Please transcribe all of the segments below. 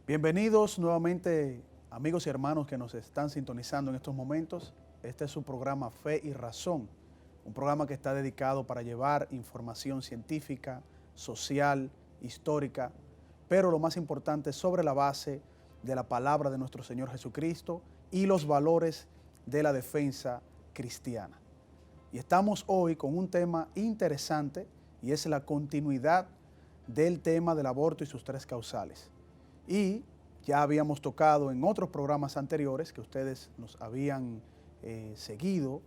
Bienvenidos nuevamente, amigos y hermanos que nos están sintonizando en estos momentos. Este es su programa Fe y Razón, un programa que está dedicado para llevar información científica, social, histórica, pero lo más importante sobre la base de la palabra de nuestro Señor Jesucristo y los valores de la defensa cristiana. Y estamos hoy con un tema interesante y es la continuidad del tema del aborto y sus tres causales. Y ya habíamos tocado en otros programas anteriores que ustedes nos habían seguido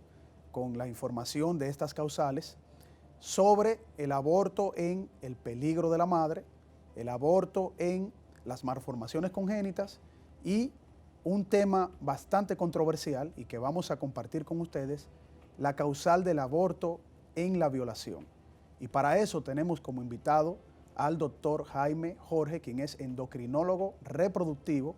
con la información de estas causales sobre el aborto en el peligro de la madre, el aborto en las malformaciones congénitas y un tema bastante controversial y que vamos a compartir con ustedes, la causal del aborto en la violación. Y para eso tenemos como invitado al doctor Jaime Jorge, quien es endocrinólogo reproductivo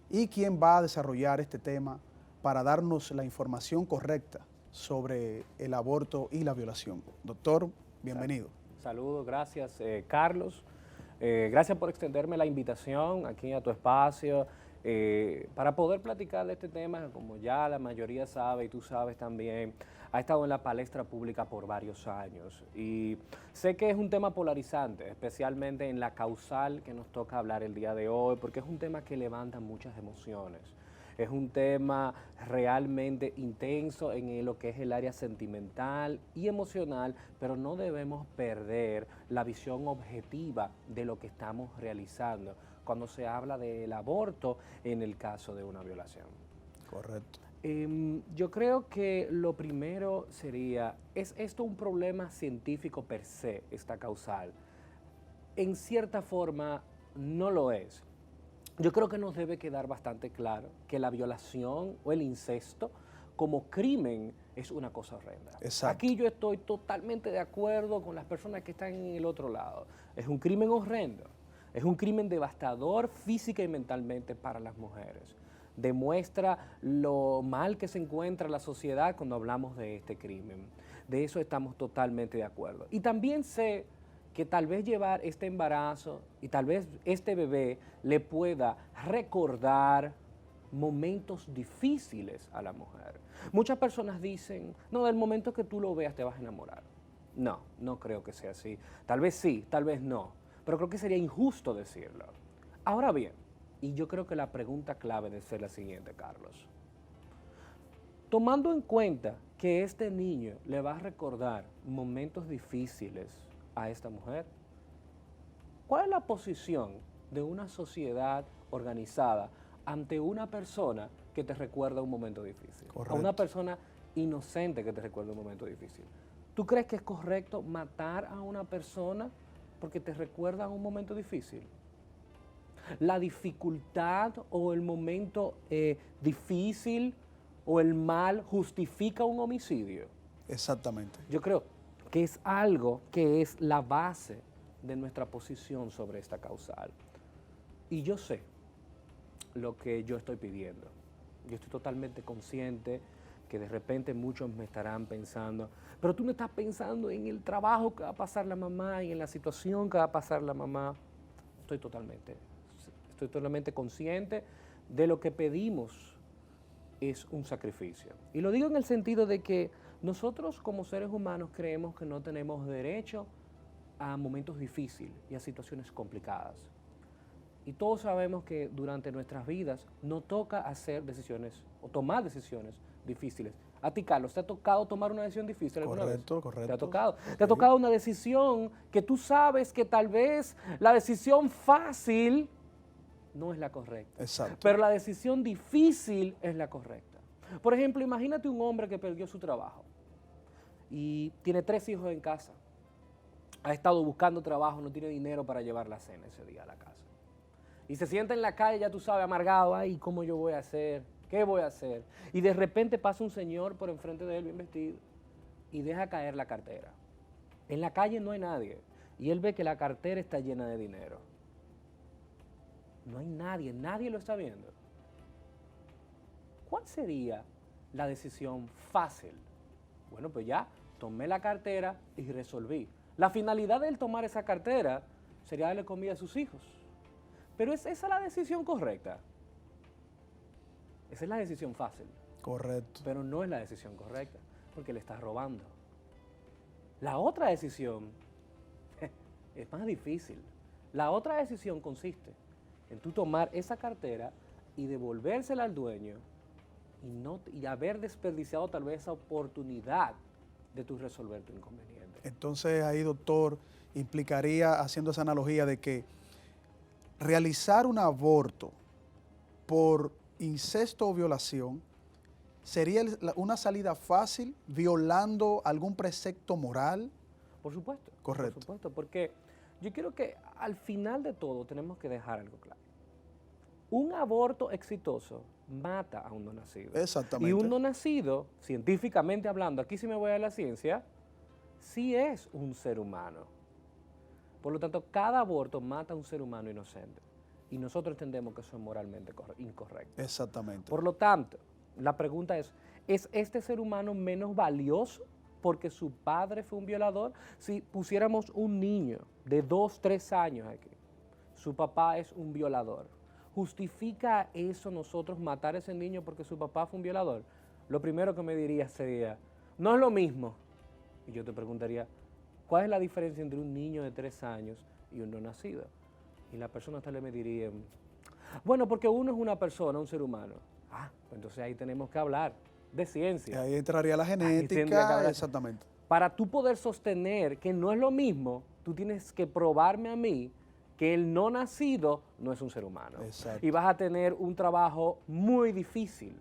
y quien va a desarrollar este tema para darnos la información correcta sobre el aborto y la violación. Doctor, bienvenido. Saludos, gracias Carlos. Gracias por extenderme la invitación aquí a tu espacio para poder platicar de este tema, como ya la mayoría sabe y tú sabes también, ha estado en la palestra pública por varios años y sé que es un tema polarizante, especialmente en la causal que nos toca hablar el día de hoy, porque es un tema que levanta muchas emociones. Es un tema realmente intenso en lo que es el área sentimental y emocional, pero no debemos perder la visión objetiva de lo que estamos realizando cuando se habla del aborto en el caso de una violación. Correcto. Yo creo que lo primero sería, ¿es esto un problema científico per se, esta causal? En cierta forma, no lo es. Yo creo que nos debe quedar bastante claro que la violación o el incesto como crimen es una cosa horrenda. Exacto. Aquí yo estoy totalmente de acuerdo con las personas que están en el otro lado. Es un crimen horrendo, es un crimen devastador física y mentalmente para las mujeres. Demuestra lo mal que se encuentra la sociedad cuando hablamos de este crimen. De eso estamos totalmente de acuerdo. Y también sé que tal vez llevar este embarazo y tal vez este bebé le pueda recordar momentos difíciles a la mujer. Muchas personas dicen, no, del momento que tú lo veas te vas a enamorar. No, no creo que sea así. Tal vez sí, tal vez no, pero creo que sería injusto decirlo. Ahora bien, y yo creo que la pregunta clave debe ser la siguiente, Carlos. Tomando en cuenta que este niño le va a recordar momentos difíciles a esta mujer, ¿cuál es la posición de una sociedad organizada ante una persona que te recuerda un momento difícil? Correcto. A una persona inocente que te recuerda un momento difícil. ¿Tú crees que es correcto matar a una persona porque te recuerda un momento difícil? La dificultad o el momento difícil o el mal justifica un homicidio. Exactamente. Yo creo que es algo que es la base de nuestra posición sobre esta causal. Y yo sé lo que yo estoy pidiendo. Yo estoy totalmente consciente que de repente muchos me estarán pensando, pero tú no estás pensando en el trabajo que va a pasar la mamá y en la situación que va a pasar la mamá. Estoy totalmente consciente de lo que pedimos es un sacrificio. Y lo digo en el sentido de que nosotros como seres humanos creemos que no tenemos derecho a momentos difíciles y a situaciones complicadas. Y todos sabemos que durante nuestras vidas nos toca hacer decisiones o tomar decisiones difíciles. A ti, Carlos, ¿te ha tocado tomar una decisión difícil alguna vez? Correcto. ¿Te ha tocado? Sí. ¿Te ha tocado una decisión que tú sabes que tal vez la decisión fácil no es la correcta? Exacto. Pero la decisión difícil es la correcta. Por ejemplo, imagínate un hombre que perdió su trabajo y tiene 3 hijos en casa. Ha estado buscando trabajo, no tiene dinero para llevar la cena ese día a la casa. Y se sienta en la calle, ya tú sabes, amargado, ay, ¿cómo yo voy a hacer? ¿Qué voy a hacer? Y de repente pasa un señor por enfrente de él bien vestido y deja caer la cartera. En la calle no hay nadie y él ve que la cartera está llena de dinero. No hay nadie, nadie lo está viendo. ¿Cuál sería la decisión fácil? Bueno, pues ya tomé la cartera y resolví. La finalidad de él tomar esa cartera sería darle comida a sus hijos. Pero ¿es esa la decisión correcta? Esa es la decisión fácil. Correcto. Pero no es la decisión correcta, porque le estás robando. La otra decisión es más difícil. La otra decisión consiste en tú tomar esa cartera y devolvérsela al dueño y haber desperdiciado tal vez esa oportunidad de tú resolver tu inconveniente. Entonces ahí, doctor, implicaría, haciendo esa analogía, de que realizar un aborto por incesto o violación sería una salida fácil, violando algún precepto moral. Por supuesto. Correcto. Por supuesto, porque yo quiero que al final de todo tenemos que dejar algo claro. Un aborto exitoso mata a un no nacido. Exactamente. Y un no nacido, científicamente hablando, aquí sí me voy a la ciencia, sí es un ser humano. Por lo tanto, cada aborto mata a un ser humano inocente. Y nosotros entendemos que eso es moralmente incorrecto. Exactamente. Por lo tanto, la pregunta es este ser humano menos valioso porque su padre fue un violador? Si pusiéramos un niño de 2, 3 años aquí, su papá es un violador, ¿justifica eso nosotros matar a ese niño porque su papá fue un violador? Lo primero que me diría sería, no es lo mismo. Y yo te preguntaría, ¿cuál es la diferencia entre un niño de 3 años y un no nacido? Y la persona tal vez me diría, bueno, porque uno es una persona, un ser humano. Pues entonces ahí tenemos que hablar de ciencia. Y ahí entraría la tendría que genética, hablar. exactamente. Para tú poder sostener que no es lo mismo, tú tienes que probarme a mí que el no nacido no es un ser humano. Exacto. Y vas a tener un trabajo muy difícil,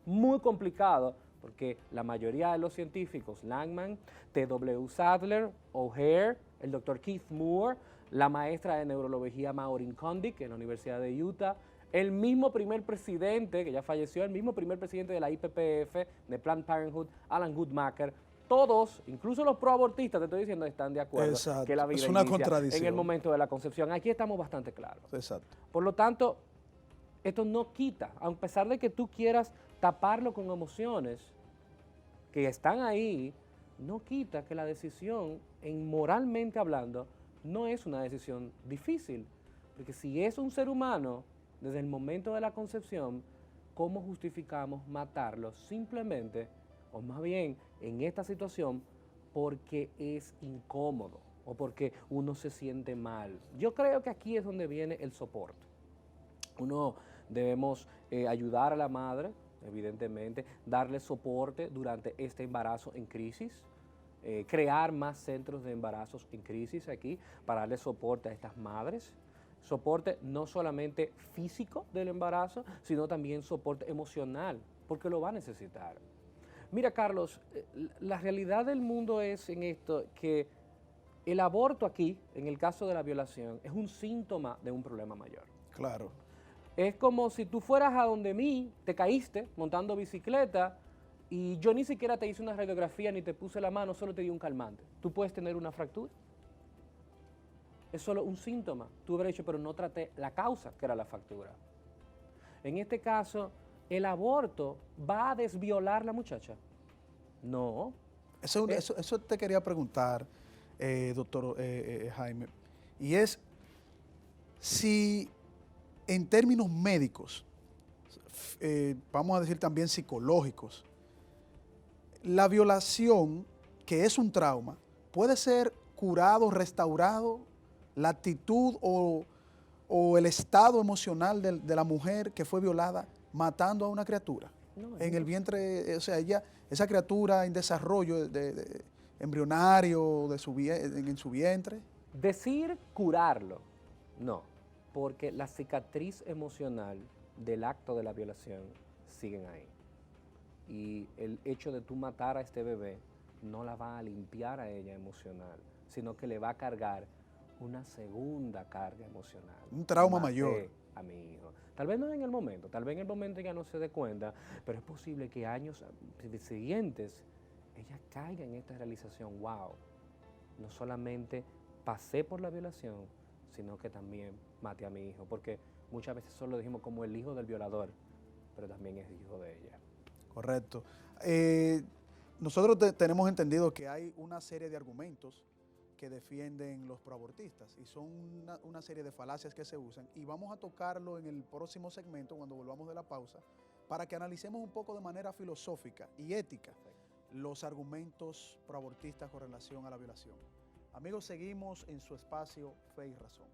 muy complicado, porque la mayoría de los científicos, Langman, T.W. Sadler, O'Hare, el Dr. Keith Moore, la maestra de neurología Maureen Kondik en la Universidad de Utah, el mismo primer presidente, que ya falleció, el mismo primer presidente de la IPPF, de Planned Parenthood, Alan Guttmacher, todos, incluso los proabortistas, te estoy diciendo, están de acuerdo Exacto. que la vida Es una inicia contradicción. en el momento de la concepción. Aquí estamos bastante claros. Exacto. Por lo tanto, esto no quita, a pesar de que tú quieras taparlo con emociones que están ahí, no quita que la decisión, moralmente hablando, no es una decisión difícil. Porque si es un ser humano, desde el momento de la concepción, ¿cómo justificamos matarlo simplemente, o más bien en esta situación, porque es incómodo o porque uno se siente mal? Yo creo que aquí es donde viene el soporte. Uno debemos ayudar a la madre, evidentemente, darle soporte durante este embarazo en crisis, crear más centros de embarazos en crisis aquí para darle soporte a estas madres. Soporte no solamente físico del embarazo, sino también soporte emocional, porque lo va a necesitar. Mira, Carlos, la realidad del mundo es en esto que el aborto aquí, en el caso de la violación, es un síntoma de un problema mayor. Claro. Es como si tú fueras a donde mí, te caíste montando bicicleta y yo ni siquiera te hice una radiografía ni te puse la mano, solo te di un calmante. ¿Tú puedes tener una fractura? Es solo un síntoma. Tú hubieras dicho, pero no traté la causa, que era la fractura. En este caso, ¿el aborto va a desviolar a la muchacha? No. Eso te quería preguntar, doctor Jaime, y es si en términos médicos, vamos a decir también psicológicos, la violación, que es un trauma, puede ser curado, restaurado, la actitud o el estado emocional de la mujer que fue violada matando a una criatura. No, en el vientre, o sea, esa criatura en desarrollo embrionario en su vientre. Decir curarlo, no, porque la cicatriz emocional del acto de la violación siguen ahí. Y el hecho de tú matar a este bebé no la va a limpiar a ella emocional, sino que le va a cargar una segunda carga emocional. Un trauma Maté mayor. a mi hijo. Tal vez no en el momento, tal vez en el momento ella no se dé cuenta, pero es posible que años siguientes ella caiga en esta realización, wow, no solamente pasé por la violación, sino que también maté a mi hijo, porque muchas veces solo lo dijimos como el hijo del violador, pero también es hijo de ella. Correcto. Nosotros tenemos entendido que hay una serie de argumentos que defienden los proabortistas y son una serie de falacias que se usan y vamos a tocarlo en el próximo segmento cuando volvamos de la pausa para que analicemos un poco de manera filosófica y ética los argumentos proabortistas con relación a la violación. Amigos, seguimos en su espacio Fe y Razón.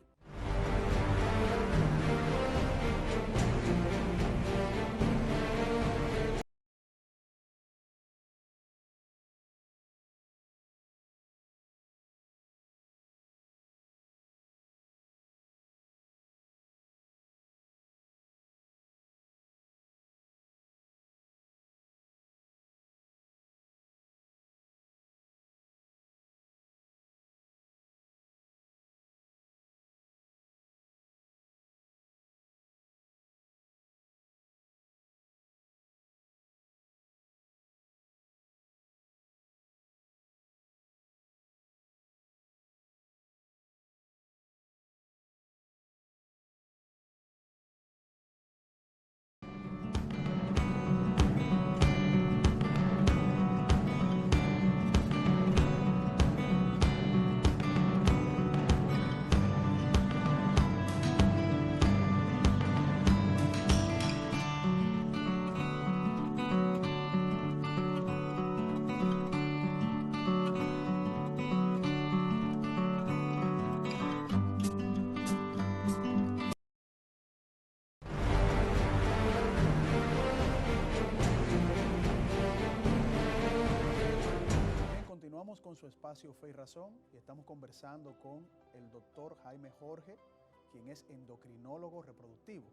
Continuamos con su espacio Fe y Razón y estamos conversando con el doctor Jaime Jorge, quien es endocrinólogo reproductivo.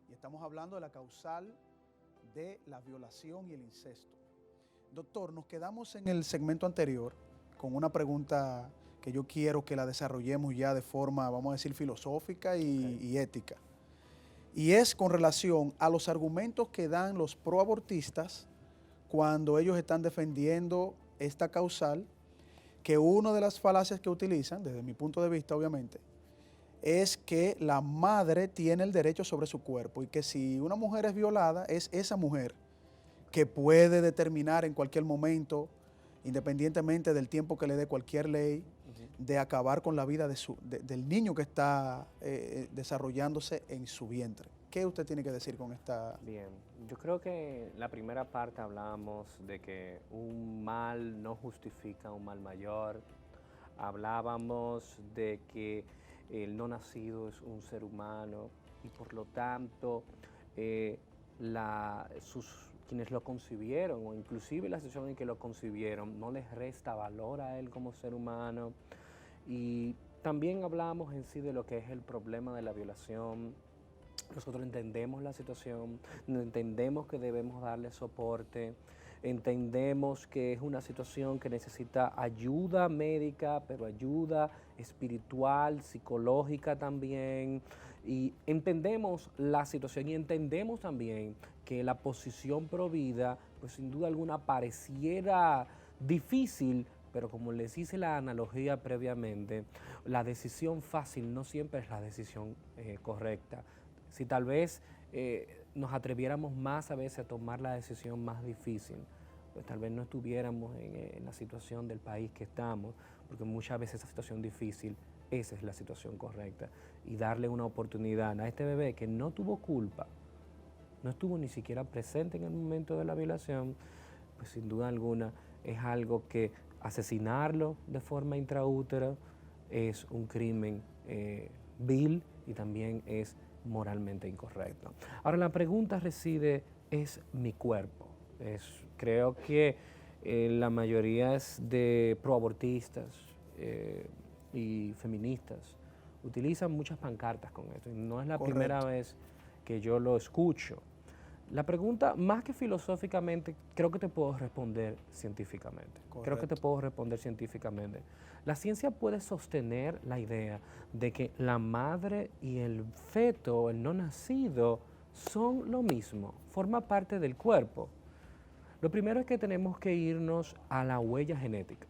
Y estamos hablando de la causal de la violación y el incesto. Doctor, nos quedamos en el segmento anterior con una pregunta que yo quiero que la desarrollemos ya de forma, vamos a decir, filosófica y ética. Y es con relación a los argumentos que dan los proabortistas cuando ellos están defendiendo esta causal, que una de las falacias que utilizan, desde mi punto de vista obviamente, es que la madre tiene el derecho sobre su cuerpo y que si una mujer es violada, es esa mujer que puede determinar en cualquier momento, independientemente del tiempo que le dé cualquier ley, de acabar con la vida del niño que está desarrollándose en su vientre. ¿Qué usted tiene que decir con esta? Bien, yo creo que la primera parte hablábamos de que un mal no justifica un mal mayor. Hablábamos de que el no nacido es un ser humano y por lo tanto quienes lo concibieron o inclusive la situación en que lo concibieron no les resta valor a él como ser humano. Y también hablamos en sí de lo que es el problema de la violación. Nosotros entendemos la situación, entendemos que debemos darle soporte, entendemos que es una situación que necesita ayuda médica, pero ayuda espiritual, psicológica también, y entendemos la situación y entendemos también que la posición pro vida, pues sin duda alguna pareciera difícil, pero como les hice la analogía previamente, la decisión fácil no siempre es la decisión correcta. Si tal vez nos atreviéramos más a veces a tomar la decisión más difícil, pues tal vez no estuviéramos en la situación del país que estamos, porque muchas veces esa situación difícil, esa es la situación correcta. Y darle una oportunidad a este bebé que no tuvo culpa, no estuvo ni siquiera presente en el momento de la violación, pues sin duda alguna es algo que asesinarlo de forma intraútero es un crimen vil y también es moralmente incorrecto. Ahora la pregunta reside, ¿es mi cuerpo? Creo que la mayoría de proabortistas y feministas utilizan muchas pancartas con esto. Y no es la primera vez que yo lo escucho. La pregunta, más que filosóficamente, creo que te puedo responder científicamente. Creo que te puedo responder científicamente. La ciencia puede sostener la idea de que la madre y el feto, el no nacido, son lo mismo, forma parte del cuerpo. Lo primero es que tenemos que irnos a la huella genética.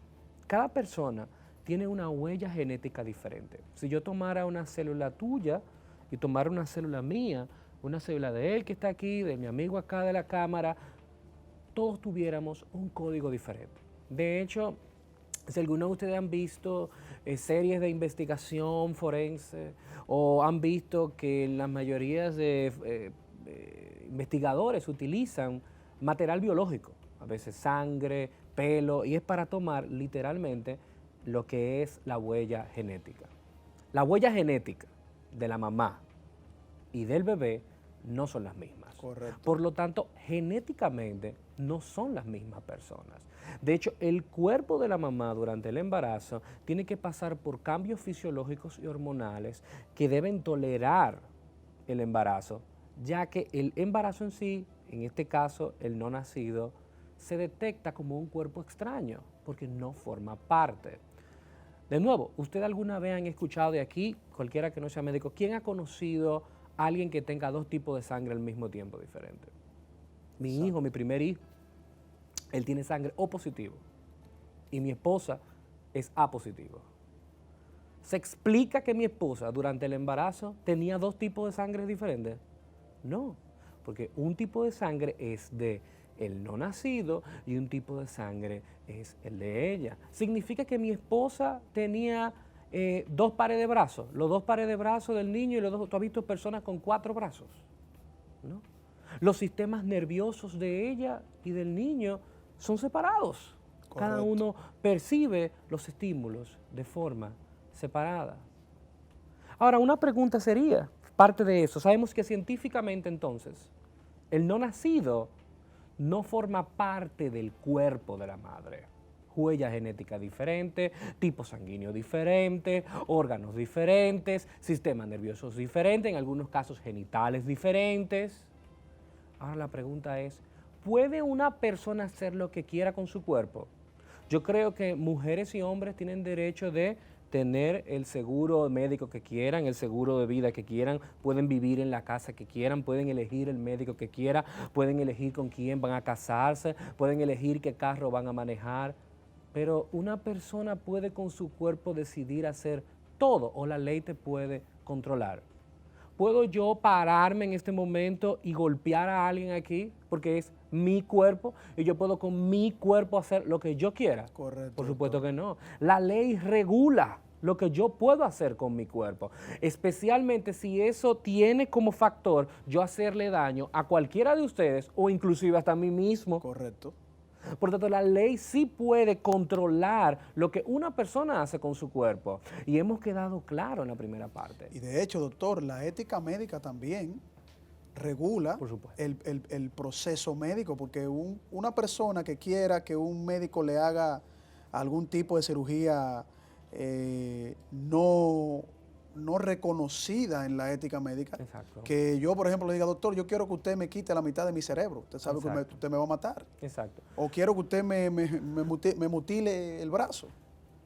Cada persona tiene una huella genética diferente. Si yo tomara una célula tuya y tomara una célula mía, una célula de él que está aquí, de mi amigo acá de la cámara, todos tuviéramos un código diferente. De hecho, Si alguno de ustedes han visto series de investigación forense o han visto que la mayoría de investigadores utilizan material biológico, a veces sangre, pelo, y es para tomar literalmente lo que es la huella genética. La huella genética de la mamá y del bebé no son las mismas. Correcto. Por lo tanto, genéticamente no son las mismas personas. De hecho, el cuerpo de la mamá durante el embarazo tiene que pasar por cambios fisiológicos y hormonales que deben tolerar el embarazo, ya que el embarazo en sí, en este caso el no nacido, se detecta como un cuerpo extraño porque no forma parte. De nuevo, ¿usted alguna vez han escuchado de aquí, cualquiera que no sea médico, quién ha conocido a alguien que tenga dos tipos de sangre al mismo tiempo diferente? Mi hijo, mi primer hijo, él tiene sangre O positivo y mi esposa es A positivo. ¿Se explica que mi esposa durante el embarazo tenía dos tipos de sangre diferentes? No, porque un tipo de sangre es de el no nacido y un tipo de sangre es el de ella. Significa que mi esposa tenía dos pares de brazos, los dos pares de brazos del niño y los dos. ¿Tú has visto personas con 4 brazos? ¿No? Los sistemas nerviosos de ella y del niño son separados. Correcto. Cada uno percibe los estímulos de forma separada. Ahora, una pregunta sería, parte de eso, sabemos que científicamente entonces, el no nacido no forma parte del cuerpo de la madre. Huella genética diferente, tipo sanguíneo diferente, órganos diferentes, sistemas nerviosos diferentes, en algunos casos genitales diferentes. Ahora la pregunta es, ¿puede una persona hacer lo que quiera con su cuerpo? Yo creo que mujeres y hombres tienen derecho de tener el seguro médico que quieran, el seguro de vida que quieran, pueden vivir en la casa que quieran, pueden elegir el médico que quieran, pueden elegir con quién van a casarse, pueden elegir qué carro van a manejar, pero una persona puede con su cuerpo decidir hacer todo o la ley te puede controlar. ¿Puedo yo pararme en este momento y golpear a alguien aquí? Porque es mi cuerpo y yo puedo con mi cuerpo hacer lo que yo quiera. Correcto. Por supuesto que no. La ley regula lo que yo puedo hacer con mi cuerpo, especialmente si eso tiene como factor yo hacerle daño a cualquiera de ustedes o inclusive hasta a mí mismo. Correcto. Por tanto, la ley sí puede controlar lo que una persona hace con su cuerpo. Y hemos quedado claro en la primera parte. Y de hecho, doctor, la ética médica también regula Por supuesto. el proceso médico, porque una persona que quiera que un médico le haga algún tipo de cirugía no reconocida en la ética médica, Exacto. que yo, por ejemplo, le diga, doctor, yo quiero que usted me quite la mitad de mi cerebro, usted sabe Exacto. que usted me va a matar, Exacto. o quiero que usted me mutile el brazo.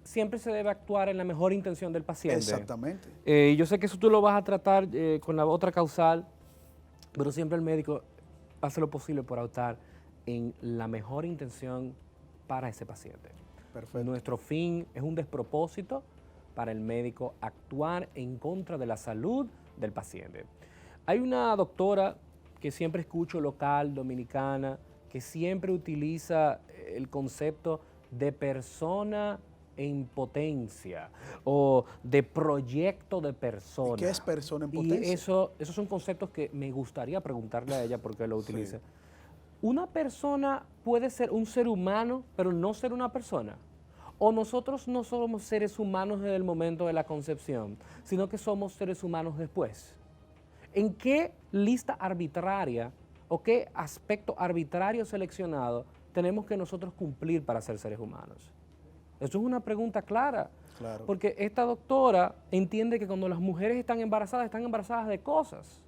Siempre se debe actuar en la mejor intención del paciente. Exactamente. Yo sé que eso tú lo vas a tratar con la otra causal, pero siempre el médico hace lo posible por actuar en la mejor intención para ese paciente. Perfecto. Nuestro fin es un despropósito para el médico actuar en contra de la salud del paciente. Hay una doctora que siempre escucho local, dominicana, que siempre utiliza el concepto de persona en potencia o de proyecto de persona. ¿Y qué es persona en Y potencia? esos son conceptos que me gustaría preguntarle a ella por qué lo utiliza. Sí. ¿Una persona puede ser un ser humano, pero no ser una persona? ¿O nosotros no somos seres humanos desde el momento de la concepción, sino que somos seres humanos después? ¿En qué lista arbitraria o qué aspecto arbitrario seleccionado tenemos que nosotros cumplir para ser seres humanos? Eso es una pregunta clara. Claro. Porque esta doctora entiende que cuando las mujeres están embarazadas de cosas.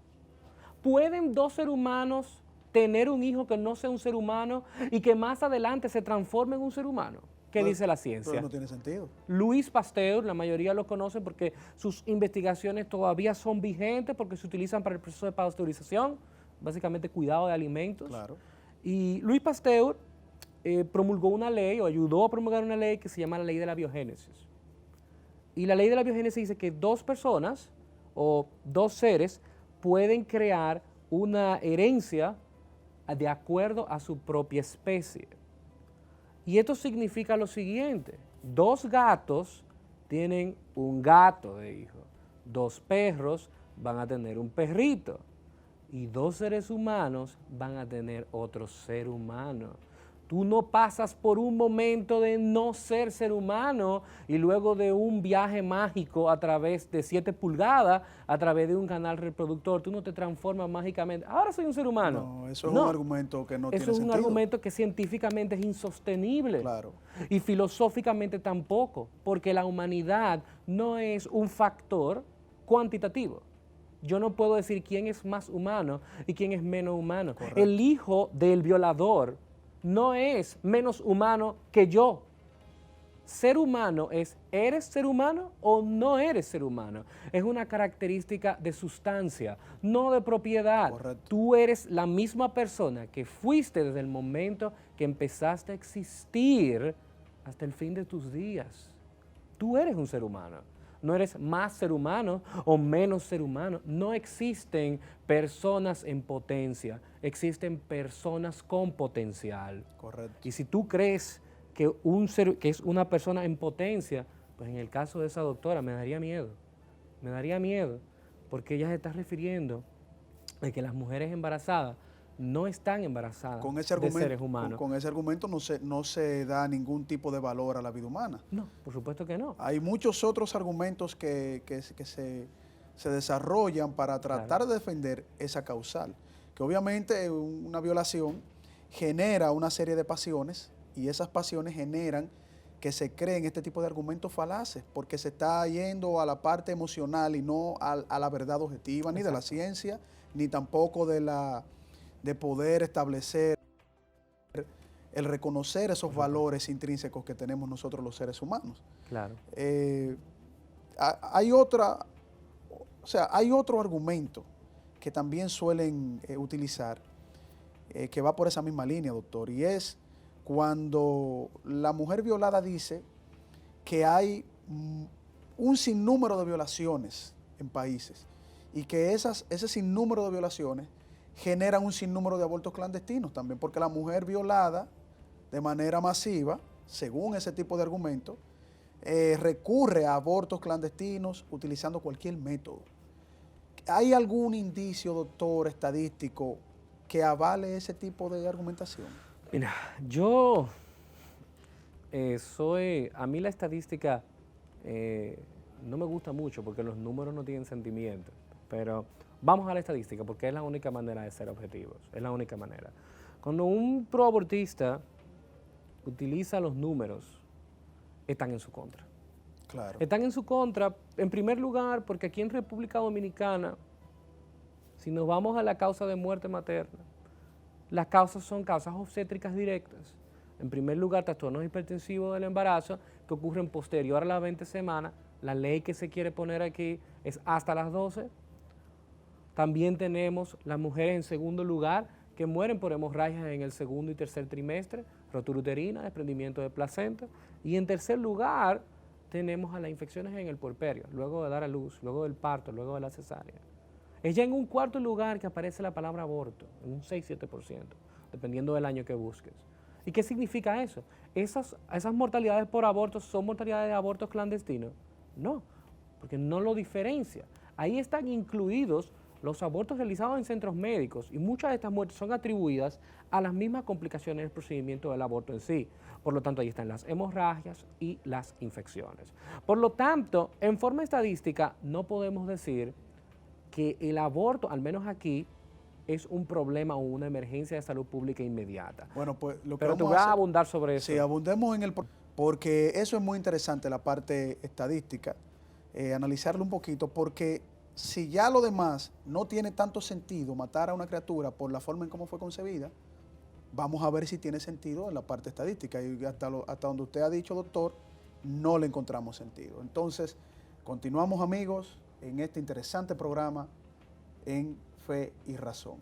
¿Pueden 2 seres humanos tener un hijo que no sea un ser humano y que más adelante se transforme en un ser humano? ¿Qué dice la ciencia? Pero no tiene sentido. Louis Pasteur, la mayoría lo conocen porque sus investigaciones todavía son vigentes porque se utilizan para el proceso de pasteurización, básicamente cuidado de alimentos. Claro. Y Louis Pasteur promulgó una ley o ayudó a promulgar una ley que se llama la ley de la biogénesis. Y la ley de la biogénesis dice que 2 personas o 2 seres pueden crear una herencia de acuerdo a su propia especie. Y esto significa lo siguiente, 2 gatos tienen un gato de hijo, 2 perros van a tener un perrito y 2 seres humanos van a tener otro ser humano. Tú no pasas por un momento de no ser humano y luego de un viaje mágico a través de 7 pulgadas, a través de un canal reproductor, tú no te transformas mágicamente. Ahora soy un ser humano. No, eso es un No, argumento que no eso tiene es un sentido. argumento que científicamente es insostenible. Claro. Y filosóficamente tampoco, porque la humanidad no es un factor cuantitativo. Yo no puedo decir quién es más humano y quién es menos humano. Correcto. El hijo del violador no es menos humano que yo. Ser humano es, ¿eres ser humano o no eres ser humano? Es una característica de sustancia, no de propiedad. Correcto. Tú eres la misma persona que fuiste desde el momento que empezaste a existir hasta el fin de tus días. Tú eres un ser humano. No eres más ser humano o menos ser humano. No existen personas en potencia, existen personas con potencial. Correcto. Y si tú crees que que es una persona en potencia, pues en el caso de esa doctora me daría miedo. Me daría miedo porque ella se está refiriendo a que las mujeres embarazadas no están embarazadas Con ese de argumento, seres humanos. con ese argumento no se da ningún tipo de valor a la vida humana. No, por supuesto que no. Hay muchos otros argumentos que se desarrollan para tratar de defender esa causal, que obviamente una violación genera una serie de pasiones y esas pasiones generan que se creen este tipo de argumentos falaces, porque se está yendo a la parte emocional y no a la verdad objetiva, ni de la ciencia, ni tampoco de poder establecer el reconocer esos valores intrínsecos que tenemos nosotros los seres humanos. Claro. Hay otro argumento que también suelen utilizar, que va por esa misma línea, doctor, y es cuando la mujer violada dice que hay un sinnúmero de violaciones en países y que ese sinnúmero de violaciones generan un sinnúmero de abortos clandestinos también, porque la mujer violada de manera masiva, según ese tipo de argumentos, recurre a abortos clandestinos utilizando cualquier método. ¿Hay algún indicio, doctor, estadístico que avale ese tipo de argumentación? Mira, a mí la estadística no me gusta mucho porque los números no tienen sentimiento, pero vamos a la estadística porque es la única manera de ser objetivos, es la única manera. Cuando un proabortista utiliza los números, están en su contra. Claro. Están en su contra, en primer lugar, porque aquí en República Dominicana, si nos vamos a la causa de muerte materna, las causas son causas obstétricas directas. En primer lugar, trastornos hipertensivos del embarazo que ocurren posterior a las 20 semanas. La ley que se quiere poner aquí es hasta las 12. También tenemos las mujeres en segundo lugar que mueren por hemorragias en el segundo y tercer trimestre, rotura uterina, desprendimiento de placenta. Y en tercer lugar tenemos a las infecciones en el puerperio, luego de dar a luz, luego del parto, luego de la cesárea. Es ya en un cuarto lugar que aparece la palabra aborto, en un 6-7%, dependiendo del año que busques. ¿Y qué significa eso? ¿Esas mortalidades por aborto son mortalidades de abortos clandestinos? No, porque no lo diferencia. Ahí están incluidos los abortos realizados en centros médicos y muchas de estas muertes son atribuidas a las mismas complicaciones del procedimiento del aborto en sí. Por lo tanto, ahí están las hemorragias y las infecciones. Por lo tanto, en forma estadística, no podemos decir que el aborto, al menos aquí, es un problema o una emergencia de salud pública inmediata. Bueno, pues lo que Pero te vamos voy a a hacer, abundar sobre eso. sí, abundemos en porque eso es muy interesante, la parte estadística, analizarlo un poquito, porque si ya lo demás no tiene tanto sentido matar a una criatura por la forma en cómo fue concebida, vamos a ver si tiene sentido en la parte estadística. Y hasta donde usted ha dicho, doctor, no le encontramos sentido. Entonces, continuamos, amigos, en este interesante programa en Fe y Razón.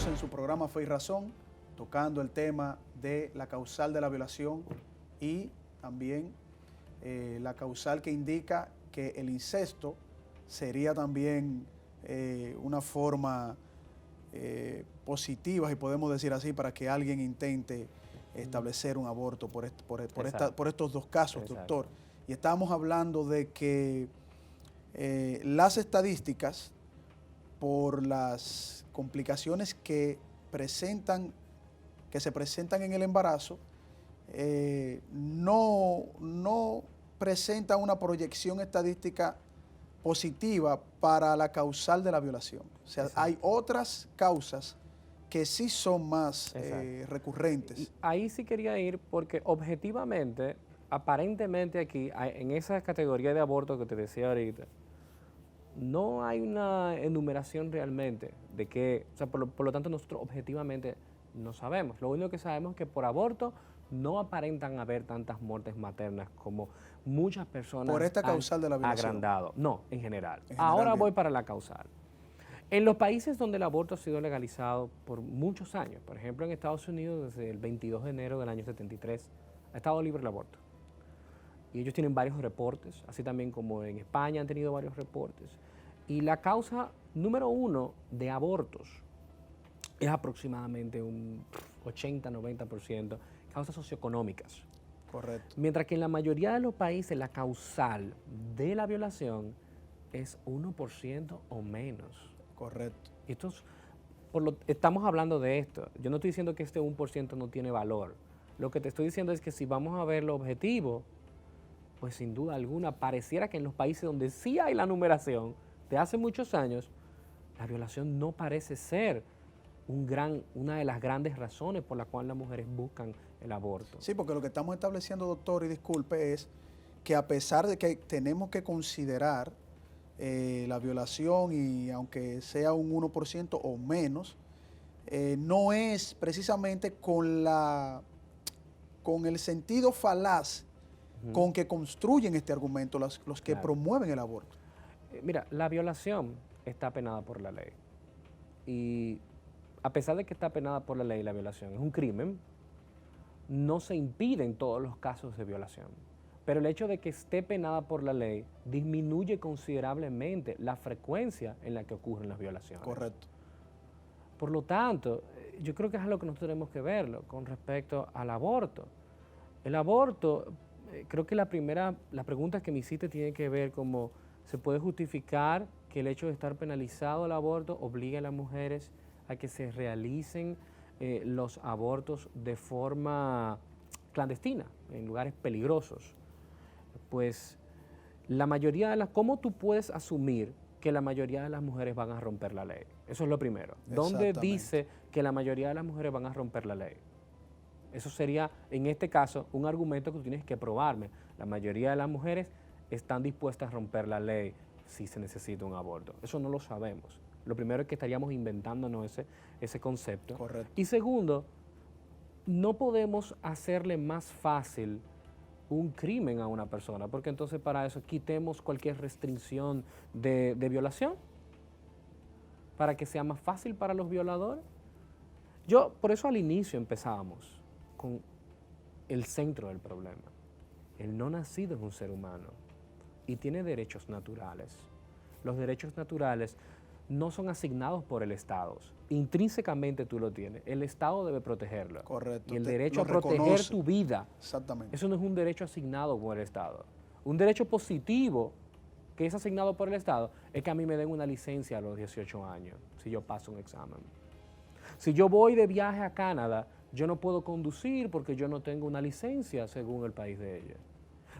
Estamos en su programa Fe y Razón, tocando el tema de la causal de la violación y también la causal que indica que el incesto sería también una forma positiva, si podemos decir así, para que alguien intente establecer un aborto por estos dos casos, Exacto. doctor. Y estábamos hablando de que las estadísticas, por las complicaciones que se presentan en el embarazo, no presentan una proyección estadística positiva para la causal de la violación. O sea, Exacto. hay otras causas que sí son más recurrentes. Y ahí sí quería ir porque objetivamente, aparentemente aquí, en esa categoría de aborto que te decía ahorita, no hay una enumeración realmente de que, o sea, por lo tanto nosotros objetivamente no sabemos. Lo único que sabemos es que por aborto no aparentan haber tantas muertes maternas como muchas personas Por esta causal de la violación. agrandado. No, en general. En general, Ahora bien. voy para la causal. En los países donde el aborto ha sido legalizado por muchos años, por ejemplo en Estados Unidos desde el 22 de enero del año 73, ha estado libre el aborto. Y ellos tienen varios reportes, así también como en España han tenido varios reportes. Y la causa número 1 de abortos es aproximadamente un 80-90% causas socioeconómicas. Correcto. Mientras que en la mayoría de los países la causal de la violación es 1% o menos. Correcto. Estamos hablando de esto. Yo no estoy diciendo que este 1% no tiene valor. Lo que te estoy diciendo es que si vamos a ver lo objetivo, pues sin duda alguna pareciera que en los países donde sí hay la numeración de hace muchos años, la violación no parece ser una de las grandes razones por las cuales las mujeres buscan el aborto. Sí, porque lo que estamos estableciendo, doctor, y disculpe, es que a pesar de que tenemos que considerar la violación, y aunque sea un 1% o menos, no es precisamente con el sentido falaz con que construyen este argumento los que Claro. promueven el aborto. Mira, la violación está penada por la ley. Y a pesar de que está penada por la ley, la violación es un crimen, no se impide en todos los casos de violación. Pero el hecho de que esté penada por la ley disminuye considerablemente la frecuencia en la que ocurren las violaciones. Correcto. Por lo tanto, yo creo que es algo que nosotros tenemos que verlo con respecto al aborto. El aborto, creo que la pregunta que me hiciste tiene que ver como se puede justificar que el hecho de estar penalizado el aborto obligue a las mujeres a que se realicen los abortos de forma clandestina, en lugares peligrosos. Pues la mayoría de ¿cómo tú puedes asumir que la mayoría de las mujeres van a romper la ley? Eso es lo primero. ¿Dónde Exactamente. dice que la mayoría de las mujeres van a romper la ley? Eso sería, en este caso, un argumento que tú tienes que probarme. La mayoría de las mujeres están dispuestas a romper la ley si se necesita un aborto. Eso no lo sabemos. Lo primero es que estaríamos inventándonos ese concepto. Correcto. Y segundo, no podemos hacerle más fácil un crimen a una persona, porque entonces para eso quitemos cualquier restricción de violación, para que sea más fácil para los violadores. Por eso al inicio empezábamos con el centro del problema. El no nacido es un ser humano y tiene derechos naturales. Los derechos naturales no son asignados por el Estado. Intrínsecamente tú lo tienes. El Estado debe protegerlo. Correcto. Y el Te derecho a lo proteger reconoce. tu vida, Exactamente. eso no es un derecho asignado por el Estado. Un derecho positivo que es asignado por el Estado es que a mí me den una licencia a los 18 años si yo paso un examen. Si yo voy de viaje a Canadá, yo no puedo conducir porque yo no tengo una licencia según el país de ella.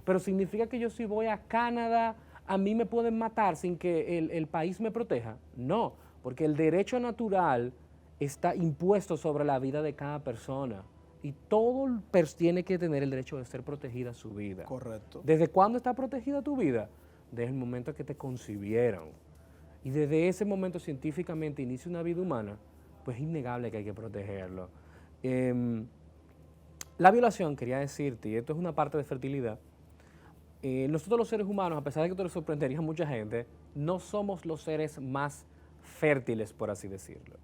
Pero significa que yo si voy a Canadá, a mí me pueden matar sin que el país me proteja. No, porque el derecho natural está impuesto sobre la vida de cada persona. Y todo tiene que tener el derecho de ser protegida su vida. Correcto. ¿Desde cuándo está protegida tu vida? Desde el momento que te concibieron. Y desde ese momento científicamente inicia una vida humana, pues es innegable que hay que protegerlo. La violación, quería decirte, y esto es una parte de fertilidad, nosotros los seres humanos, a pesar de que esto le sorprendería a mucha gente, no somos los seres más fértiles, por así decirlo.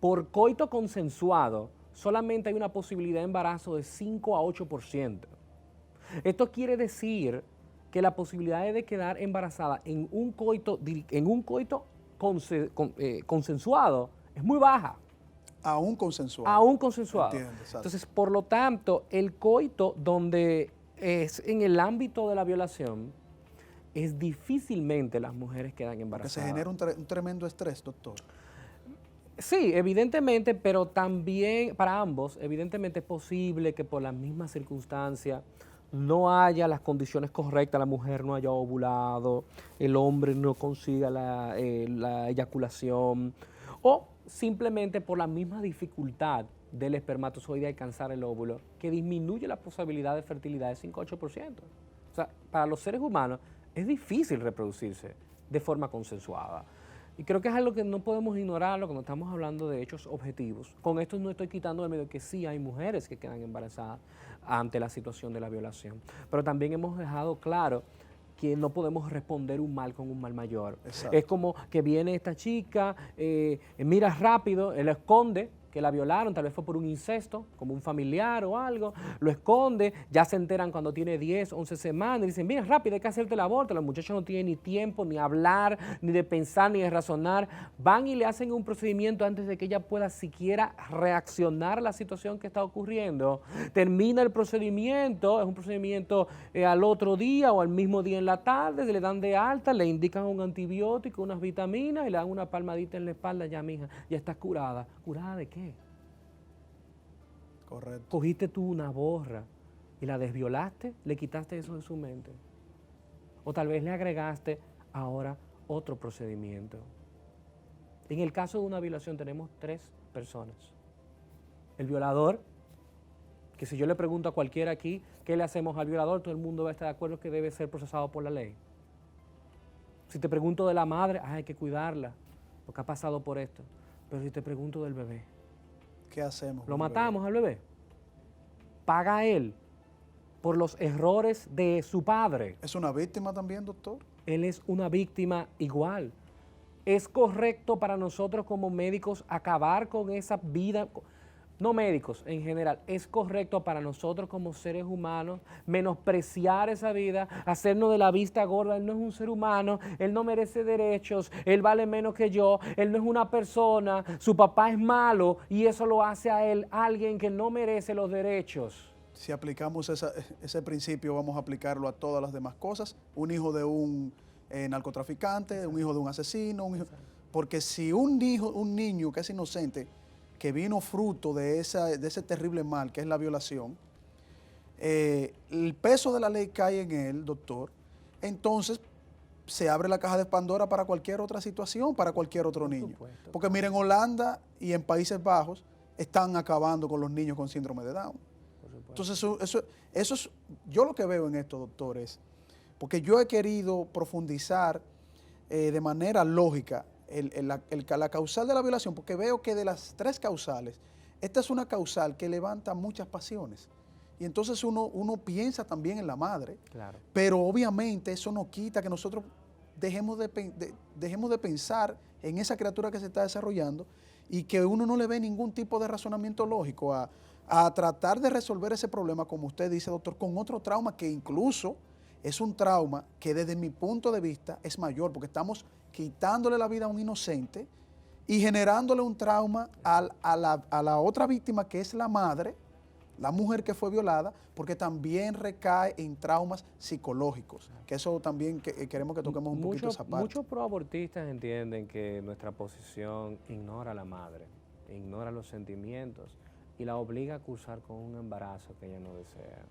por coito consensuado, solamente hay una posibilidad de embarazo de 5 a 8%. Esto quiere decir que la posibilidad de quedar embarazada en un coito consensuado es muy baja. Aún consensuado. Aún consensuado. Entiendo, exacto. Entonces, por lo tanto, el coito donde es en el ámbito de la violación, es difícilmente las mujeres quedan Que embarazadas. se genera un tremendo estrés, doctor. Sí, evidentemente, pero también para ambos, evidentemente es posible que por las mismas circunstancias no haya las condiciones correctas, la mujer no haya ovulado, el hombre no consiga la eyaculación, o simplemente por la misma dificultad del espermatozoide alcanzar el óvulo, que disminuye la posibilidad de fertilidad de 5 a 8%. O sea, para los seres humanos es difícil reproducirse de forma consensuada. Y creo que es algo que no podemos ignorarlo cuando estamos hablando de hechos objetivos. Con esto no estoy quitando de medio que sí hay mujeres que quedan embarazadas ante la situación de la violación. Pero también hemos dejado claro que no podemos responder un mal con un mal mayor. Exacto. Es como que viene esta chica, mira rápido, él esconde que la violaron, tal vez fue por un incesto, como un familiar o algo, lo esconde, ya se enteran cuando tiene 10, 11 semanas, y dicen, mira, rápido, hay que hacerte el aborto. Los muchachos no tienen ni tiempo, ni hablar, ni de pensar, ni de razonar. Van y le hacen un procedimiento antes de que ella pueda siquiera reaccionar a la situación que está ocurriendo. Termina el procedimiento, es un procedimiento al otro día o al mismo día en la tarde, le dan de alta, le indican un antibiótico, unas vitaminas y le dan una palmadita en la espalda, ya mija, ya estás curada. ¿Curada de qué? Correcto. Cogiste tú una borra y la desviolaste, le quitaste eso de su mente. O tal vez le agregaste ahora otro procedimiento. En el caso de una violación tenemos 3 personas. El violador, que si yo le pregunto a cualquiera aquí, ¿qué le hacemos al violador? Todo el mundo va a estar de acuerdo que debe ser procesado por la ley. Si te pregunto de la madre, hay que cuidarla, porque ha pasado por esto. Pero si te pregunto del bebé, ¿Qué hacemos? ¿lo con el matamos al bebé? ¿Paga él por los errores de su padre? bebé? ¿Es una víctima también, doctor? Él es una víctima igual. ¿Es correcto para nosotros como médicos acabar con esa vida? No médicos en general, es correcto para nosotros como seres humanos menospreciar esa vida, hacernos de la vista gorda. Él no es un ser humano, él no merece derechos, él vale menos que yo, él no es una persona, su papá es malo y eso lo hace a él alguien que no merece los derechos. Si aplicamos ese principio, vamos a aplicarlo a todas las demás cosas. Un hijo de un narcotraficante, un hijo de un asesino, porque si un niño que es inocente, que vino fruto de ese terrible mal que es la violación, el peso de la ley cae en él, doctor, entonces se abre la caja de Pandora para cualquier otra situación, para cualquier otro niño. supuesto. Porque miren, en Holanda y en Países Bajos están acabando con los niños con síndrome de Down. Entonces, eso es, yo lo que veo en esto, doctor, es, porque yo he querido profundizar de manera lógica la causal de la violación, porque veo que de las 3 causales, esta es una causal que levanta muchas pasiones. Y entonces uno piensa también en la madre, Claro. pero obviamente eso no quita que nosotros dejemos de pensar en esa criatura que se está desarrollando y que uno no le ve ningún tipo de razonamiento lógico a tratar de resolver ese problema, como usted dice, doctor, con otro trauma que incluso es un trauma que desde mi punto de vista es mayor, porque estamos quitándole la vida a un inocente y generándole un trauma a la otra víctima, que es la madre, la mujer que fue violada, porque también recae en traumas psicológicos, que eso también queremos que toquemos un poquito esa parte. Muchos proabortistas entienden que nuestra posición ignora a la madre, ignora los sentimientos y la obliga a cursar con un embarazo que ella no desea.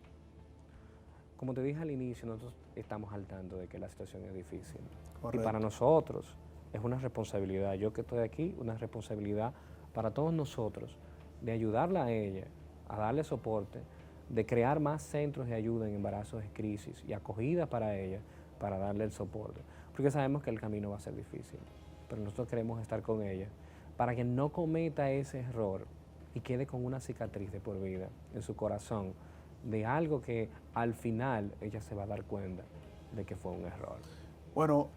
Como te dije al inicio, nosotros estamos al tanto de que la situación es difícil. Correcto. Y para nosotros es una responsabilidad, yo que estoy aquí, una responsabilidad para todos nosotros de ayudarla a ella, a darle soporte, de crear más centros de ayuda en embarazos de crisis y acogida para ella, para darle el soporte. Porque sabemos que el camino va a ser difícil, pero nosotros queremos estar con ella para que no cometa ese error y quede con una cicatriz de por vida en su corazón de algo que al final ella se va a dar cuenta de que fue un error. Bueno,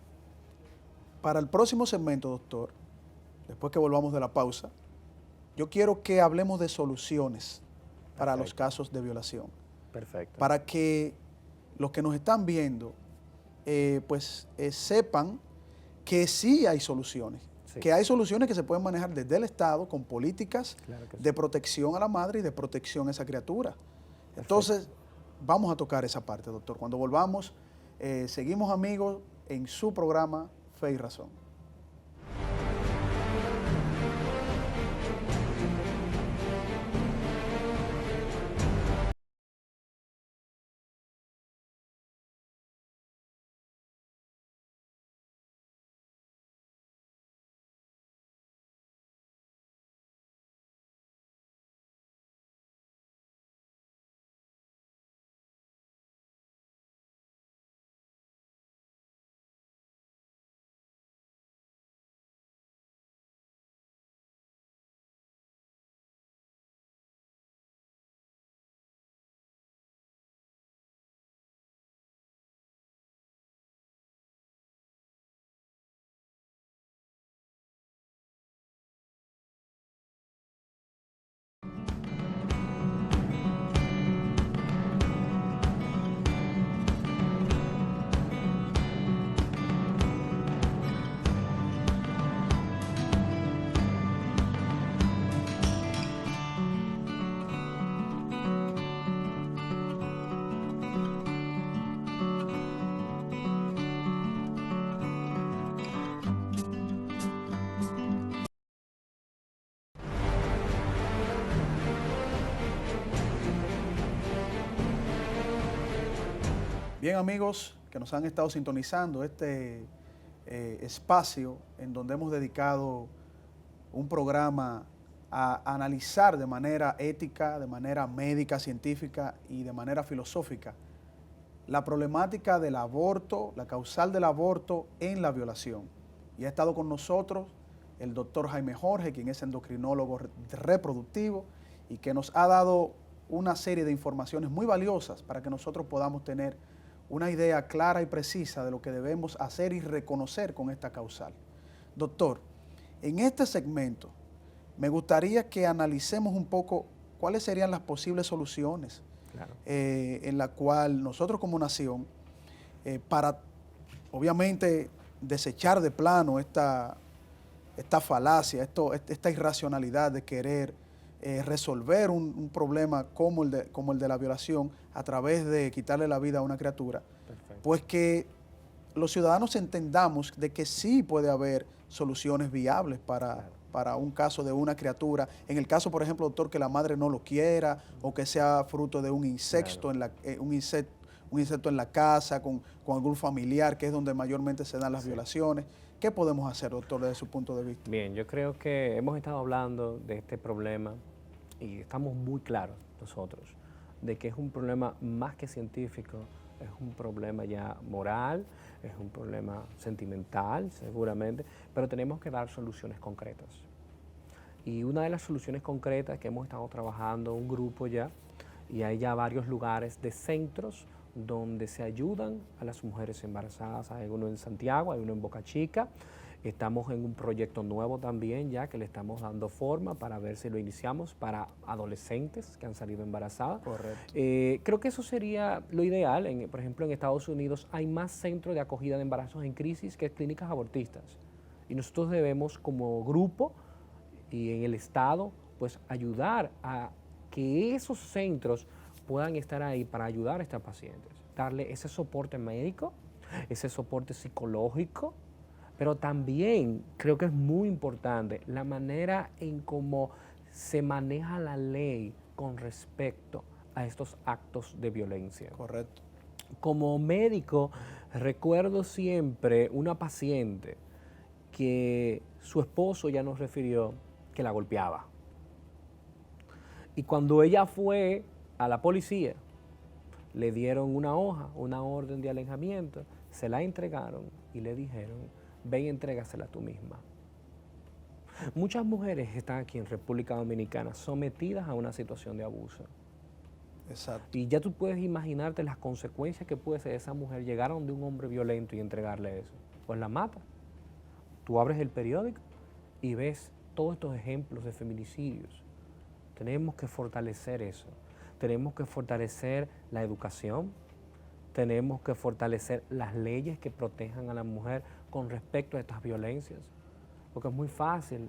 para el próximo segmento, doctor, después que volvamos de la pausa, yo quiero que hablemos de soluciones para los Perfecto. casos de violación, Perfecto. para que los que nos están viendo sepan que sí hay soluciones, Sí. que hay soluciones que se pueden manejar desde el Estado con políticas Claro que sí. de protección a la madre y de protección a esa criatura. Perfecto. Entonces, vamos a tocar esa parte, doctor. Cuando volvamos, seguimos amigos en su programa Fe y Razón. Bien amigos que nos han estado sintonizando este espacio en donde hemos dedicado un programa a analizar de manera ética, de manera médica, científica y de manera filosófica la problemática del aborto, la causal del aborto en la violación. Y ha estado con nosotros el doctor Jaime Jorge, quien es endocrinólogo reproductivo y que nos ha dado una serie de informaciones muy valiosas para que nosotros podamos tener una idea clara y precisa de lo que debemos hacer y reconocer con esta causal. Doctor, en este segmento me gustaría que analicemos un poco cuáles serían las posibles soluciones Claro. en la cual nosotros como nación, para obviamente desechar de plano esta falacia, esta irracionalidad de querer resolver un problema como el de la violación a través de quitarle la vida a una criatura, Perfecto. pues que los ciudadanos entendamos de que sí puede haber soluciones viables para un caso de una criatura. En el caso, por ejemplo, doctor, que la madre no lo quiera o que sea fruto de un insecto, Claro. un insecto en la casa, con algún familiar, que es donde mayormente se dan las Sí. violaciones. ¿Qué podemos hacer, doctor, desde su punto de vista? Bien, yo creo que hemos estado hablando de este problema y estamos muy claros nosotros de que es un problema más que científico, es un problema ya moral, es un problema sentimental seguramente, pero tenemos que dar soluciones concretas. Y una de las soluciones concretas que hemos estado trabajando, un grupo ya, y hay ya varios lugares de centros donde se ayudan a las mujeres embarazadas. Hay uno en Santiago, hay uno en Boca Chica. Estamos en un proyecto nuevo también ya que le estamos dando forma para ver si lo iniciamos para adolescentes que han salido embarazadas. Correcto. Creo que eso sería lo ideal. Por ejemplo, en Estados Unidos hay más centros de acogida de embarazos en crisis que clínicas abortistas. Y nosotros debemos como grupo y en el Estado, pues ayudar a que esos centros puedan estar ahí para ayudar a estas pacientes, darle ese soporte médico, ese soporte psicológico, pero también creo que es muy importante la manera en cómo se maneja la ley con respecto a estos actos de violencia. Correcto. Como médico, recuerdo siempre una paciente que su esposo ya nos refirió que la golpeaba. Y cuando ella fue a la policía, le dieron una hoja, una orden de alejamiento, se la entregaron y le dijeron, ven y entrégasela tú misma. Muchas mujeres están aquí en República Dominicana sometidas a una situación de abuso. Exacto. Y ya tú puedes imaginarte las consecuencias que puede ser esa mujer llegar a donde un hombre violento y entregarle eso. Pues la mata. Tú abres el periódico y ves todos estos ejemplos de feminicidios. Tenemos que fortalecer eso. Tenemos que fortalecer la educación. Tenemos que fortalecer las leyes que protejan a la mujer con respecto a estas violencias. Porque es muy fácil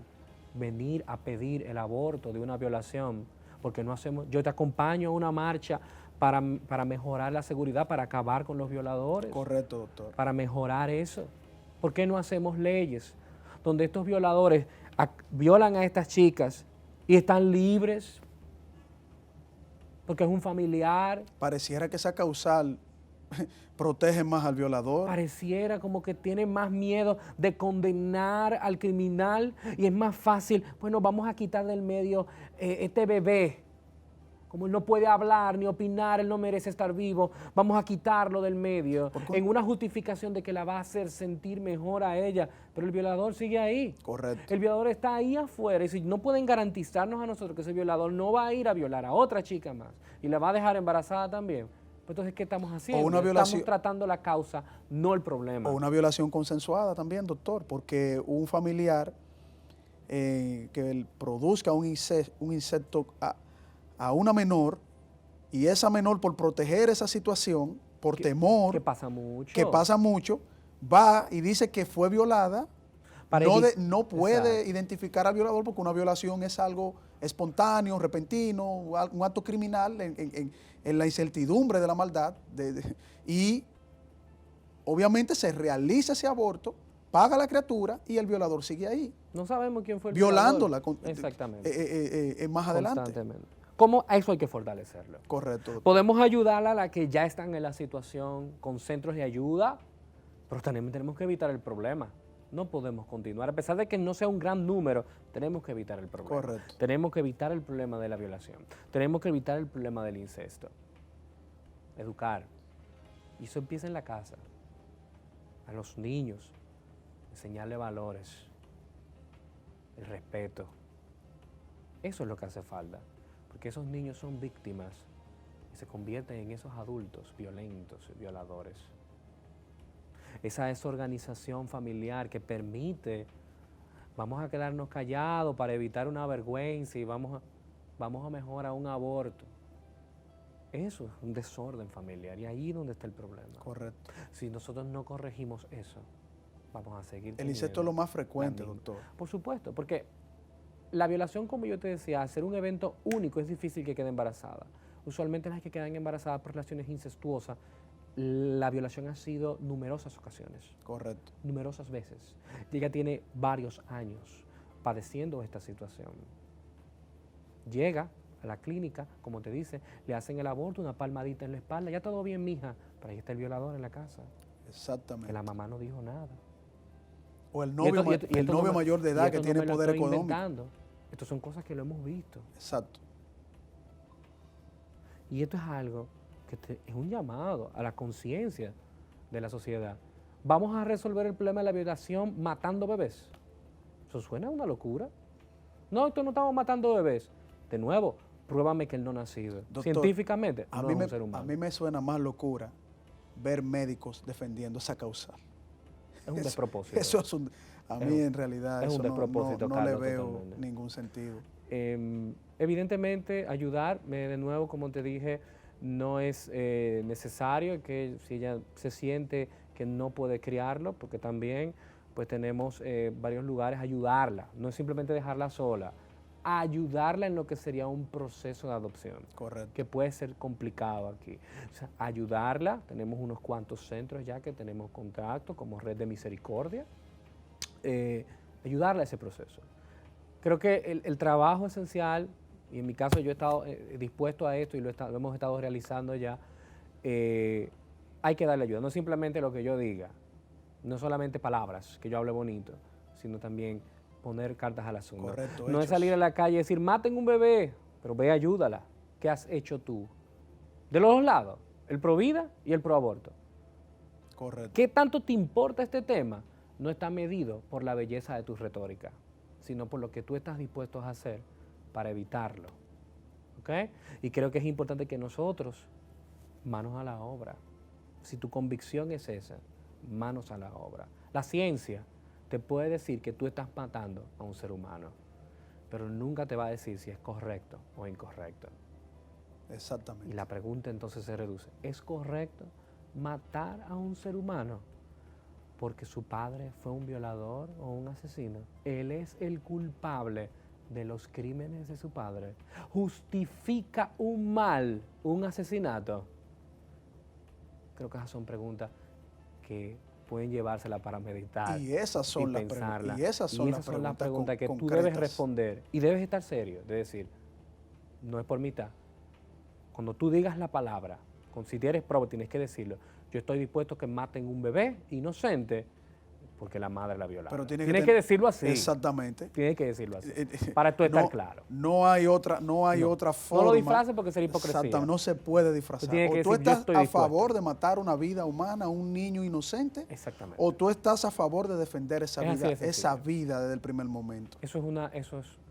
venir a pedir el aborto de una violación, porque no hacemos, yo te acompaño a una marcha para mejorar la seguridad, para acabar con los violadores. Correcto, doctor. Para mejorar eso. ¿Por qué no hacemos leyes donde estos violadores violan a estas chicas y están libres? Porque es un familiar. Pareciera que esa causal protege más al violador. Pareciera como que tiene más miedo de condenar al criminal y es más fácil, bueno, vamos a quitar del medio este bebé. Como él no puede hablar ni opinar, él no merece estar vivo, vamos a quitarlo del medio, en una justificación de que la va a hacer sentir mejor a ella, pero el violador sigue ahí. Correcto. El violador está ahí afuera y si no pueden garantizarnos a nosotros que ese violador no va a ir a violar a otra chica más y la va a dejar embarazada también, pues entonces, ¿qué estamos haciendo? O una violación, estamos tratando la causa, no el problema. O una violación consensuada también, doctor, porque un familiar que produzca un insecto a una menor y esa menor por proteger esa situación, por temor, que pasa mucho, va y dice que fue violada, no puede identificar al violador porque una violación es algo espontáneo, repentino, un acto criminal en la incertidumbre de la maldad y obviamente se realiza ese aborto, paga la criatura y el violador sigue ahí. No sabemos quién fue el violándola violador. Exactamente. Más adelante. Constantemente. ¿Cómo? Eso hay que fortalecerlo. Correcto. Doctor. Podemos ayudar a las que ya están en la situación con centros de ayuda, pero también tenemos que evitar el problema. No podemos continuar, a pesar de que no sea un gran número, tenemos que evitar el problema. Correcto. Tenemos que evitar el problema de la violación. Tenemos que evitar el problema del incesto. Educar. Y eso empieza en la casa. A los niños, enseñarles valores, el respeto. Eso es lo que hace falta. Porque esos niños son víctimas y se convierten en esos adultos violentos, violadores. Esa desorganización familiar que permite, vamos a quedarnos callados para evitar una vergüenza y vamos a mejorar un aborto. Eso es un desorden familiar y ahí es donde está el problema. Correcto. Si nosotros no corregimos eso, vamos a seguir. El incesto es lo más frecuente, doctor. Por supuesto, porque la violación, como yo te decía, al ser un evento único es difícil que quede embarazada. Usualmente las que quedan embarazadas por relaciones incestuosas, la violación ha sido numerosas ocasiones. Correcto. Numerosas veces. Y ella tiene varios años padeciendo esta situación. Llega a la clínica, como te dice, le hacen el aborto, una palmadita en la espalda, ya todo bien, mija, pero ahí está el violador en la casa. Exactamente. Que la mamá no dijo nada. O el novio mayor de edad que tiene poder económico. Estas son cosas que lo hemos visto. Exacto. Y esto es algo que es un llamado a la conciencia de la sociedad. ¿Vamos a resolver el problema de la violación matando bebés? Eso suena a una locura. No, esto no estamos matando bebés. De nuevo, pruébame que él no ha nacido. Doctor, científicamente, no es un ser humano. A mí me suena más locura ver médicos defendiendo esa causal. Es un despropósito. Eso es a mí en realidad es un despropósito, no Carlos, le veo totalmente ningún sentido. Evidentemente, ayudar, de nuevo, como te dije, no es necesario que si ella se siente que no puede criarlo, porque también pues tenemos varios lugares, ayudarla, no es simplemente dejarla sola, ayudarla en lo que sería un proceso de adopción. Correcto. Que puede ser complicado aquí. O sea, ayudarla, tenemos unos cuantos centros ya que tenemos contacto, como Red de Misericordia, ayudarla a ese proceso. Creo que el trabajo esencial, y en mi caso yo he estado dispuesto a esto y lo hemos estado realizando ya, hay que darle ayuda, no simplemente lo que yo diga, no solamente palabras, que yo hable bonito, sino también poner cartas al asunto. Correcto, no es salir a la calle y decir, maten un bebé, pero ve, ayúdala. ¿Qué has hecho tú? De los dos lados, el pro vida y el pro aborto. Correcto. ¿Qué tanto te importa este tema? No está medido por la belleza de tu retórica, sino por lo que tú estás dispuesto a hacer para evitarlo. ¿Ok? Y creo que es importante que nosotros, manos a la obra, si tu convicción es esa, manos a la obra. La ciencia te puede decir que tú estás matando a un ser humano, pero nunca te va a decir si es correcto o incorrecto. Exactamente. Y la pregunta entonces se reduce, ¿es correcto matar a un ser humano porque su padre fue un violador o un asesino? Él es el culpable de los crímenes de su padre. ¿Justifica un mal, un asesinato? Creo que esas son preguntas que pueden llevársela para meditar Y esas son las pensarla. y esas son las preguntas que tú concretas. debes responder y debes estar serio, de decir, no es por mitad. Cuando tú digas la palabra, si eres prueba, tienes que decirlo. Yo estoy dispuesto a que maten un bebé inocente porque la madre la violaba. Pero tienes que decirlo así. Exactamente. Tienes que decirlo así. Para tú estar claro. No hay otra forma. No lo disfraces porque sería hipocresía. Exactamente, no se puede disfrazar. O tú estás a favor de matar una vida humana, un niño inocente. Exactamente. O tú estás a favor de defender esa vida desde el primer momento. Eso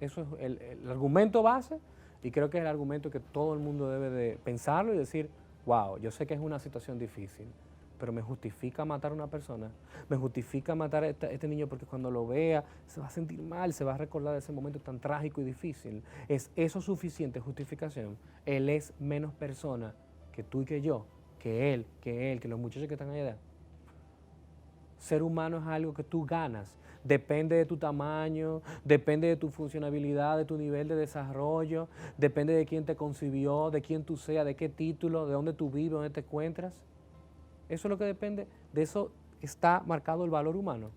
es el argumento base, y creo que es el argumento que todo el mundo debe de pensarlo y decir, wow, yo sé que es una situación difícil, pero me justifica matar a una persona, me justifica matar a este niño porque cuando lo vea se va a sentir mal, se va a recordar de ese momento tan trágico y difícil. ¿Es eso suficiente justificación? Él es menos persona que tú y que yo, que los muchachos que están allá. Ser humano es algo que tú ganas. Depende de tu tamaño, depende de tu funcionabilidad, de tu nivel de desarrollo, depende de quién te concibió, de quién tú seas, de qué título, de dónde tú vives, dónde te encuentras. Eso es lo que depende. ¿De eso está marcado el valor humano?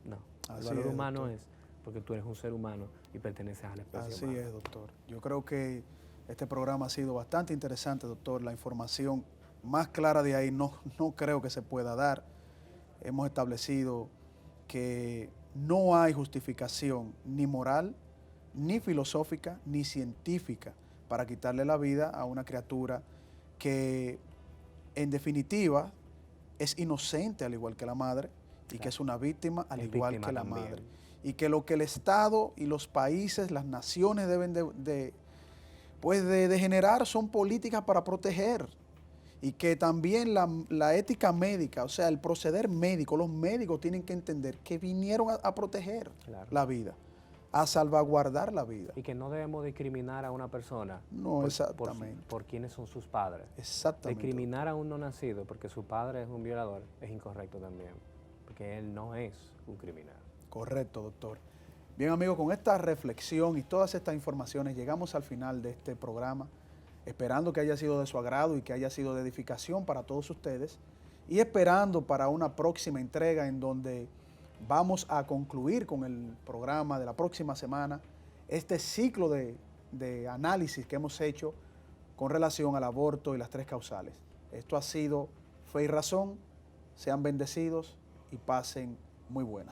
No. El valor humano es porque tú eres un ser humano y perteneces a la especie humana. Así es, doctor. Yo creo que este programa ha sido bastante interesante, doctor. La información más clara de ahí no creo que se pueda dar. Hemos establecido que no hay justificación ni moral, ni filosófica, ni científica para quitarle la vida a una criatura que, en definitiva, es inocente al igual que la madre y que es una víctima al igual que la madre. Y que lo que el Estado y los países, las naciones deben de generar son políticas para proteger. Y que también la ética médica, o sea, el proceder médico, los médicos tienen que entender que vinieron a proteger la vida, a salvaguardar la vida. Y que no debemos discriminar a una persona por quiénes son sus padres. Exactamente. Discriminar a un no nacido porque su padre es un violador es incorrecto también, porque él no es un criminal. Correcto, doctor. Bien, amigos, con esta reflexión y todas estas informaciones llegamos al final de este programa, esperando que haya sido de su agrado y que haya sido de edificación para todos ustedes, y esperando para una próxima entrega en donde vamos a concluir con el programa de la próxima semana este ciclo de análisis que hemos hecho con relación al aborto y las 3 causales. Esto ha sido Fe y Razón. Sean bendecidos y pasen muy buenas.